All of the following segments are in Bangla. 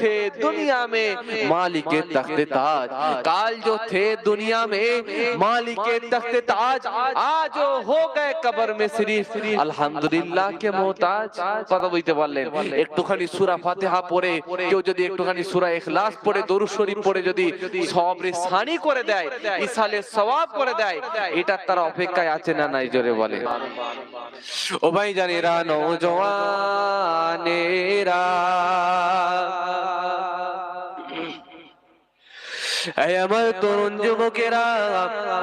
थे दुनिया में मालिक तख्ते ताज, काल जो थे दुनिया में मालिक तख्ते ताज, आज हो गए कब्र में सिर्फ আলহামদুলিল্লাহ কে মোহতাজ। কথা বলতে পারলেন? একটুখানি সূরা ফাতিহা পড়ে কেউ যদি একটুখানি সূরা ইখলাস পড়ে দরুদ শরীফ পড়ে যদি সবরে সানি করে দেয়, ইসালে সওয়াব করে দেয়, এটা তার অপেক্ষায় আছে না নাই? জোরে বলে। ও ভাই জানেরা, নওজওয়ানেরা, আমার তরুণ যুবকেরা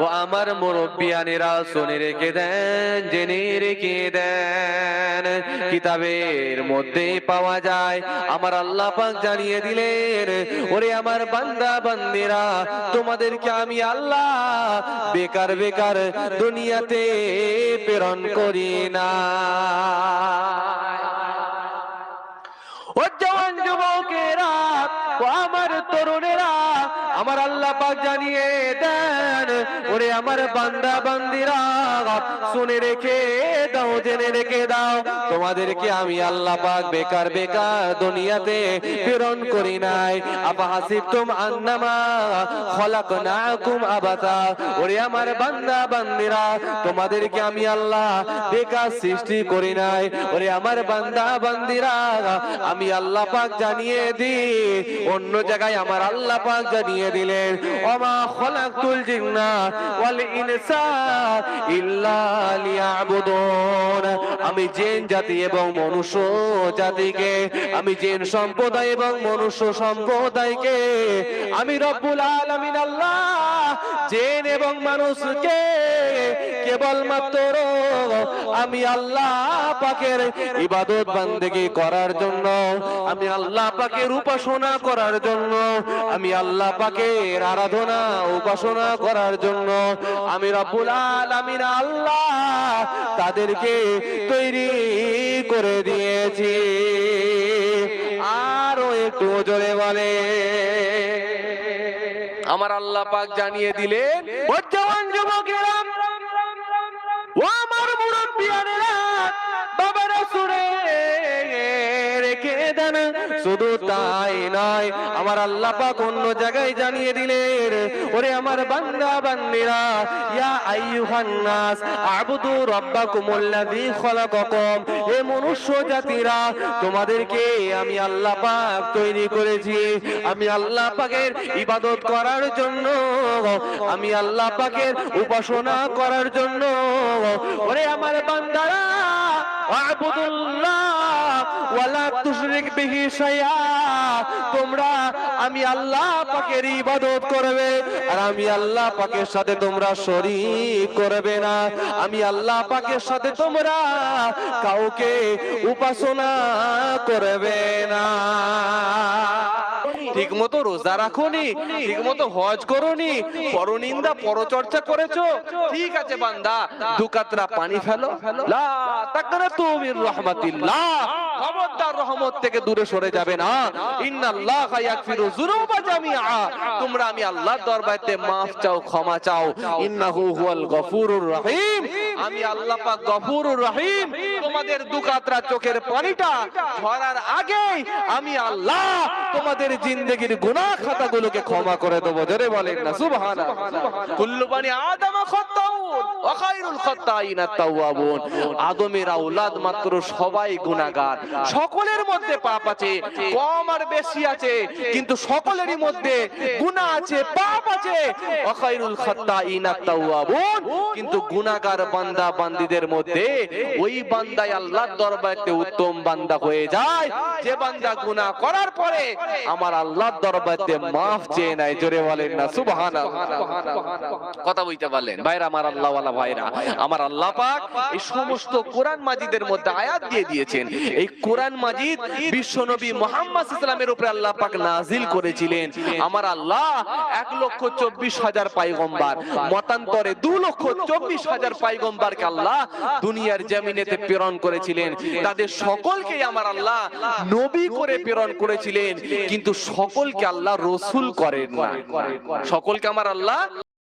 ও আমার মুরব্বিয়ানেরা, শুনে রেখে দেন, জেনে রেখে দেন, কিতাবের মধ্যে পাওয়া যায়, আমার আল্লাহ পাক জানিয়ে দিলেন, ওরে আমার বান্দা বান্দিরা, তোমাদেরকে আমি আল্লাহ বেকার বেকার দুনিয়াতে প্রেরণ করি না। ও জওয়ান যুবকেরা ও আমার তরুণেরা, আমার আল্লাহ পাক জানিয়ে দেন, ওরে আমার বান্দা বান্দিরা, শুনে রেখে দাও, জেনে রেখে দাও, তোমাদেরকে আমি আল্লাহ পাক বেকার বেকার দুনিয়াতে প্রেরণ করি নাই। আফা হাসিবতুম আন্নামা খলাকনাকুম আবাসা, ওরে আমার বান্দা বান্দিরা, তোমাদেরকে আমি আল্লাহ বেকার সৃষ্টি করি নাই। ওরে আমার বান্দা বান্দিরা, আমি আল্লাহ পাক জানিয়ে দিই, অন্য জায়গায় আমার আল্লাহ পাক জানিয়ে দিলেন, ওমা খলাকতুল জিন্না ওয়াল ইনসা ইল্লা লিয়াবুদুন, আমি জিন জাতি এবং মনুষ্য জাতিকে, আমি জিন সম্প্রদায় এবং মনুষ্য সম্প্রদায়কে, আমি রব্বুল আলামিন আল্লাহ জিন এবং মানুষকে কেবলমাত্র আমি আল্লাহ পাকের ইবাদত বান্দেগি করার জন্য, আমি আল্লাহ পাকের উপাসনা করার জন্য, আমি আল্লাহ পাকের আরাধনা উপাসনা করার জন্য আমি রব্বুল আলামিন আল্লাহ তাদেরকে তৈরি করে দিয়েছি। আরো একটু জোরে বলে, আমার আল্লাহ পাক জানিয়ে দিলেন, ও জওয়ান যুবকেরা, ও আমার মুরব্বিয়ানেরা, বাবারা, শুনে রেখে দেন। শুধু তাই নয়, আমার আল্লাহ পাক অন্য জায়গায় জানিয়ে দিলেন, ওরে আমার বান্দা বান্দিরা, ইয়া আইয়ুহান নাস আবুদু রাব্বাকুমুল্লাযী খলাকাকুম, হে মনুষ্য জাতিরা, তোমাদেরকে আমি আল্লাহ পাক তৈরি করেছি, আমি আল্লাহ পাকের ইবাদত করার জন্য, আমি আল্লাহ পাকের উপাসনা করার জন্য। ওরে আমার বান্দারা, আবুদুল্লাহ ওয়ালা তুশরিক বিহি শাইআ, তোমরা আমি আল্লাহ পাকের ইবাদত করবে, আর আমি আল্লাহ পাকের সাথে তোমরা শরীক করবে না, আমি আল্লাহ পাকের সাথে তোমরা কাউকে উপাসনা করবে না। ঠিক মতো রোজা রাখোনি, ঠিক মতো হজ করোনি, পরনিন্দা পরচর্চা করেছো, ঠিক আছে বান্দা, দু কাতরা পানি ফেলো, লা তাকনাতু মির রাহমাতিল্লাহ, খবরদার রহমত থেকে দূরে সরে যাবে না। ইন্নাল্লাহা ইয়াগফিরু যুনুবা জামিআ, তোমরা আমি আল্লাহর দরবারে maaf চাও, ক্ষমা চাও। ইন্নাহু হুয়াল গফুরুর রহিম, আমি আল্লাহ পাক গফুরুর রহিম, তোমাদের দু কাতরা চোখের পানিটা ঝরার আগে আমি আল্লাহ তোমাদের জিন্দেগির গুনাহ খাতাগুলোকে ক্ষমা করে দেব। জোরে বলেন না সুবহানাল্লাহ। কুল্লু বানি আদম খাত্তাউন ওয়া খায়রুল খাত্তাইন আত-তাওয়াবুন, আদমের আওলাদ মাত্র সবাই গুনাহগার, সকলের মধ্যে পাপ আছে, কম আর বেশি আছে, কিন্তু সকলেরই মধ্যে গুনাহ আছে, পাপ আছে। ওয়া খায়রুল খাত্তাইন আত-তাওয়াবুন, কিন্তু গুনাহগার বান্দা বান্দীদের মধ্যে ওই বান্দাই আল্লাহর দরবারে উত্তম বান্দা হয়ে যায় যে বান্দা গুনাহ করার পরে আমার আল্লাহর দরবারে maaf চেয়ে নেয়। জোরে বলেন না সুবহানাল্লাহ। কথা বলতে পারলেন ভাইরা, আমার আল্লাহ ওয়ালা ভাইরা, আমার আল্লাহ পাক এই সমস্ত কোরআন মাজিদের মধ্যে আয়াত দিয়ে দিয়েছেন। এই কোরআন মাজিদ বিশ্বনবী মুহাম্মদ সাল্লাল্লাহু আলাইহি ওয়াসাল্লামের উপরে আল্লাহ পাক নাজিল করেছিলেন। আমার আল্লাহ 1,24,000 পয়গম্বর, মতান্তরে 2,24,000 পয়গম্বরকে আল্লাহ দুনিয়ার জমিনেতে প্রেরণ করেছিলেন। তাদের সকলকে আমার আল্লাহ নবী করে প্রেরণ করেছিলেন, কিন্তু সকলকে আল্লাহ রাসূল করেন না। সকলকে আমার আল্লাহ